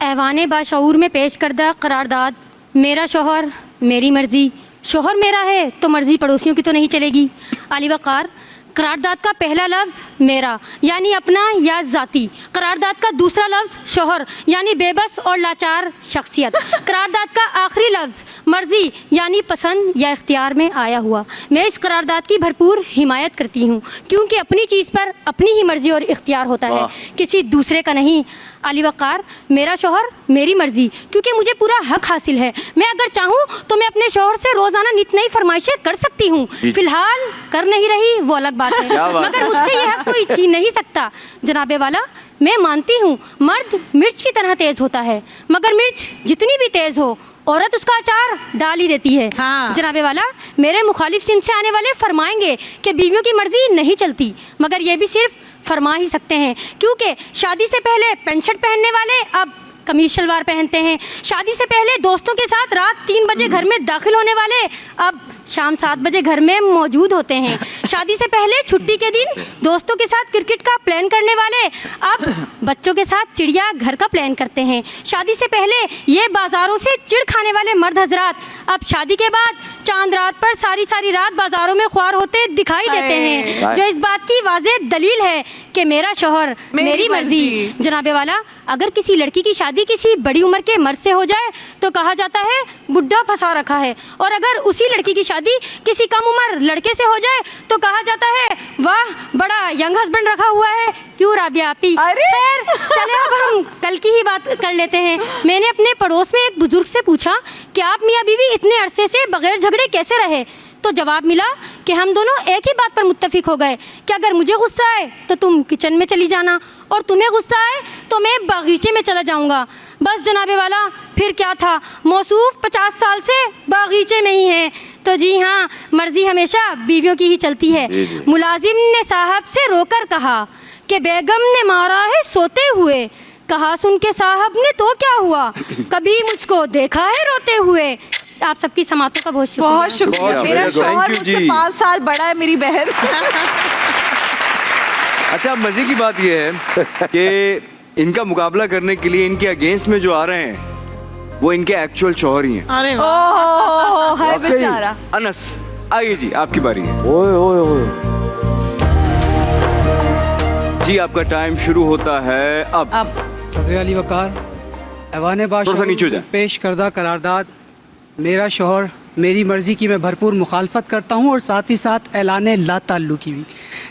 ایوان باشعور میں پیش کردہ قرارداد میرا شوہر میری مرضی. شوہر میرا ہے تو مرضی پڑوسیوں کی تو نہیں چلے گی. علی وقار، قرارداد کا پہلا لفظ میرا یعنی اپنا یا ذاتی. قرارداد کا دوسرا لفظ شوہر یعنی بے بس اور لاچار شخصیت. قرارداد کا آخری لفظ مرضی یعنی پسند یا اختیار میں آیا ہوا. میں اس قرارداد کی بھرپور حمایت کرتی ہوں کیونکہ اپنی چیز پر اپنی ہی مرضی اور اختیار ہوتا ہے، کسی دوسرے کا نہیں. علی وقار، میرا شوہر میری مرضی کیونکہ مجھے پورا حق حاصل ہے. میں اگر چاہوں تو میں اپنے شوہر سے روزانہ نت نئی فرمائشیں کر سکتی ہوں. فی الحال کر نہیں رہی وہ الگ بات ہے، مگر مجھ سے یہ حق کوئی چھین نہیں سکتا. جناب والا، میں مانتی ہوں مرد مرچ کی طرح تیز ہوتا ہے، مگر مرچ جتنی بھی تیز ہو عورت اس کا اچار ڈال ہی دیتی ہے. جناب والا، میرے مخالف سمت سے آنے والے فرمائیں گے کہ بیویوں کی مرضی نہیں چلتی، مگر یہ بھی صرف فرما ہی سکتے ہیں کیونکہ شادی سے پہلے پینٹ شرٹ پہننے والے اب قمیص شلوار پہنتے ہیں. شادی سے پہلے دوستوں کے ساتھ رات 3 بجے گھر میں داخل ہونے والے اب شام 7 بجے گھر میں موجود ہوتے ہیں. شادی سے پہلے چھٹی کے دن دوستوں کے ساتھ کرکٹ کا پلان کرنے والے اب بچوں کے ساتھ چڑیا گھر کا پلان کرتے ہیں. شادی سے پہلے یہ بازاروں سے چڑ کھانے والے مرد حضرات اب شادی کے بعد چاند رات پر ساری رات بازاروں میں خوار ہوتے دکھائی دیتے ہیں، جو اس بات کی واضح دلیل ہے کہ میرا شوہر میری مرضی. جناب والا، اگر کسی لڑکی کی شادی کسی بڑی عمر کے مرد سے ہو جائے تو کہا جاتا ہے بڈھا پھنسا رکھا ہے، اور اگر اسی لڑکی کی شادی کسی کم عمر لڑکے سے ہو جائے تو کہا جاتا ہے واہ بڑا ینگ ہسبینڈ رکھا ہوا ہے. کیوں رابعہ آپی؟ خیر چلے اب ہم کل کی ہی بات کر لیتے ہیں. میں نے اپنے پڑوس میں ایک بزرگ سے پوچھا کہ آپ میاں بیوی اتنے عرصے سے بغیر جھگڑے کیسے رہے؟ تو جواب ملا کہ ہم دونوں ایک ہی بات پر متفق ہو گئے کہ اگر مجھے غصہ آئے تو تم کچن میں چلی جانا اور تمہیں غصہ آئے تو میں باغیچے میں چلا جاؤں گا. بس جناب والا، پھر کیا تھا، موصوف 50 سال سے باغیچے میں ہی ہیں. تو جی ہاں، مرضی ہمیشہ بیویوں کی ہی چلتی ہے. ملازم نے صاحب سے رو کر کہا کہ بیگم نے مارا ہے سوتے ہوئے. کہا سن کے صاحب نے تو کیا ہوا، کبھی مجھ کو دیکھا ہے روتے ہوئے. آپ سب کی سماعتوں کا بہت شکریہ. بہت شکریہ. میرا شوہر مجھ سے 5 سال بڑا ہے، میری بہن. اچھا، مزے کی بات یہ ہے کہ ان کا مقابلہ کرنے کے لیے ان کے اگینسٹ میں جو آ رہے ہیں وہ ان کے ایکچوئل شوہر ہی ہیں. ہائے بیچارہ. انس، آئیے جی، آپ کی باری ہے. جی آپ کا ٹائم شروع ہوتا ہے اب. صدر علی وقار، ایوان باشعور پیش کردہ قرارداد میرا شوہر میری مرضی کی میں بھرپور مخالفت کرتا ہوں اور ساتھ ہی ساتھ اعلان لا تعلقی بھی.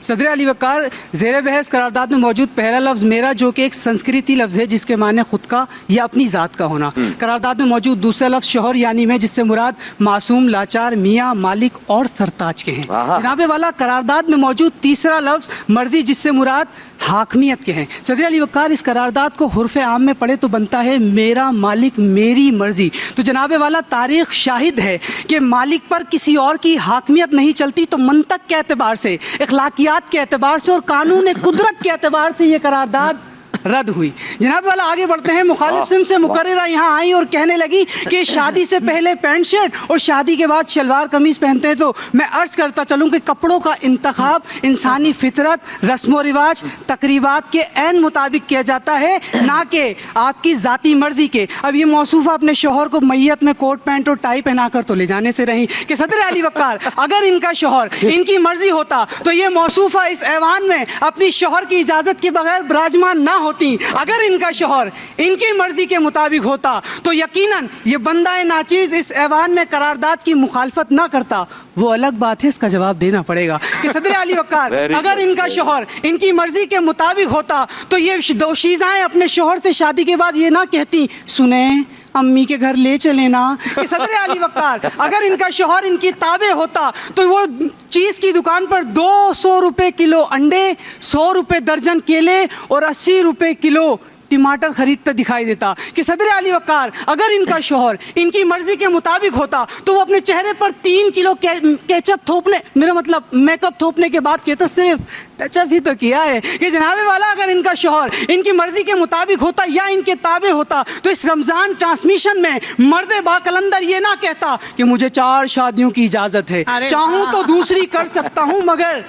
صدر علی وقار، زیر بحث قرارداد میں موجود پہلا لفظ میرا جو کہ ایک سنسکرتی لفظ ہے جس کے معنی خود کا یا اپنی ذات کا ہونا. قرارداد میں موجود دوسرا لفظ شوہر یعنی میں، جس سے مراد معصوم، لاچار، میاں، مالک اور سرتاج کے ہیں. جناب والا، قرارداد میں موجود تیسرا لفظ مرضی جس سے مراد حاکمیت کے ہیں. صدر علی وقار، اس قرارداد کو حرف عام میں پڑھے تو بنتا ہے میرا مالک میری مرضی. تو جناب والا، تاریخ شاہد ہے کہ مالک پر کسی اور کی حاکمیت نہیں چلتی، تو منطق کے اعتبار سے، اخلاقیات کے اعتبار سے اور قانون قدرت کے اعتبار سے یہ قرارداد رد ہوئی. جناب والا، آگے بڑھتے ہیں. مخالف سمت سے مقررہ یہاں آئی اور کہنے لگی کہ شادی سے پہلے پینٹ شرٹ اور شادی کے بعد شلوار قمیص پہنتے ہیں. تو میں عرض کرتا چلوں کہ کپڑوں کا انتخاب انسانی فطرت، رسم و رواج، تقریبات کے عین مطابق کیا جاتا ہے، نہ کہ آپ کی ذاتی مرضی کے. اب یہ موصوفہ اپنے شوہر کو میت میں کوٹ پینٹ اور ٹائی پہنا کر تو لے جانے سے رہیں کہ صدر علی وقار، اگر ان کا شوہر ان کی مرضی ہوتا تو یہ موصوفہ اس ایوان میں اپنی شوہر کی اجازت کے بغیر براجمان نہ ہوتی. اگر ان کا شوہر ان کی مرضی کے مطابق ہوتا تو یقیناً یہ بندہ ناچیز اس ایوان میں قرارداد کی مخالفت نہ کرتا. وہ الگ بات ہے، اس کا جواب دینا پڑے گا کہ صدر علی وقار، اگر ان کا شوہر ان کی مرضی کے مطابق ہوتا تو یہ دوشیزائیں اپنے شوہر سے شادی کے بعد یہ نہ کہتی سنیں امی کے گھر لے چلے نا. کہ صدر علی وقار، اگر ان کا شوہر ان کی تابع ہوتا تو وہ چیز کی دکان پر 200 روپے کلو انڈے، 100 روپے درجن کیلے اور 80 روپے کلو ٹماٹر خریدتا دکھائی دیتا. کہ صدر علی وقار، اگر ان کا شوہر ان کی مرضی کے مطابق ہوتا تو وہ اپنے چہرے پر 3 کلو کیچپ تھوپنے، میرا مطلب میک اپ تھوپنے کے بعد کہتا صرف ٹچ اپ ہی تو کیا ہے. کہ جناب والا، اگر ان کا شوہر ان کی مرضی کے مطابق ہوتا یا ان کے تابع ہوتا تو اس رمضان ٹرانسمیشن میں مرد با کلندر یہ نہ کہتا کہ مجھے 4 شادیوں کی اجازت ہے، چاہوں تو دوسری کر سکتا ہوں مگر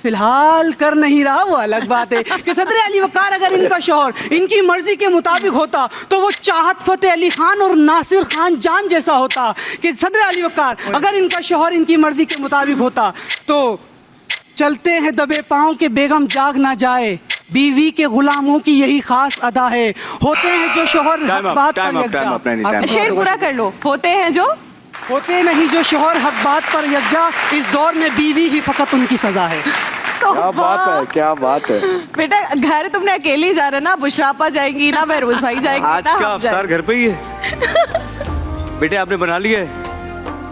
فی الحال کر نہیں رہا وہ الگ بات ہے کہ صدر علی وقار اگر ان کا شوہر ان کی مرضی کے مطابق ہوتا تو وہ چاہت فتح علی خان اور ناصر خان جان جیسا ہوتا. کہ صدر علی وقار اگر ان کا شوہر ان کی مرضی کے مطابق ہوتا تو چلتے ہیں دبے پاؤں کہ بیگم جاگ نہ جائے, بیوی کے غلاموں کی یہی خاص ادا ہے, ہوتے ہیں جو شوہر حق بات پر یکجا. شعر پورا کر لو. ہوتے نہیں جو شوہر حق بات پر یکجا, اس دور میں بیوی ہی فقط ان کی سزا ہے. کیا بات ہے, کیا بات ہے. بیٹا گھر تم نے اکیلی جانا نا, بشراپا جائیں گی نہ بہروز بھائی جائیں گے. آج کا افطار گھر پہ ہی ہے بیٹے, آپ نے بنا لیا ہے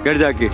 گھر جا کے؟